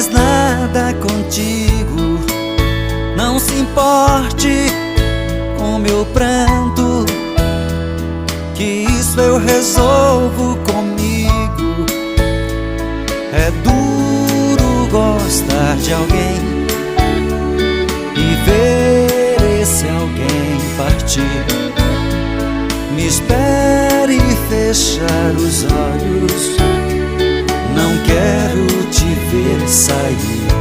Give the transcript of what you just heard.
mais nada contigo. Não se importe com meu pranto, que isso eu resolvo comigo. É duro gostar de alguém e ver esse alguém partir. Me espere fechar os olhos, não quero te ver sair.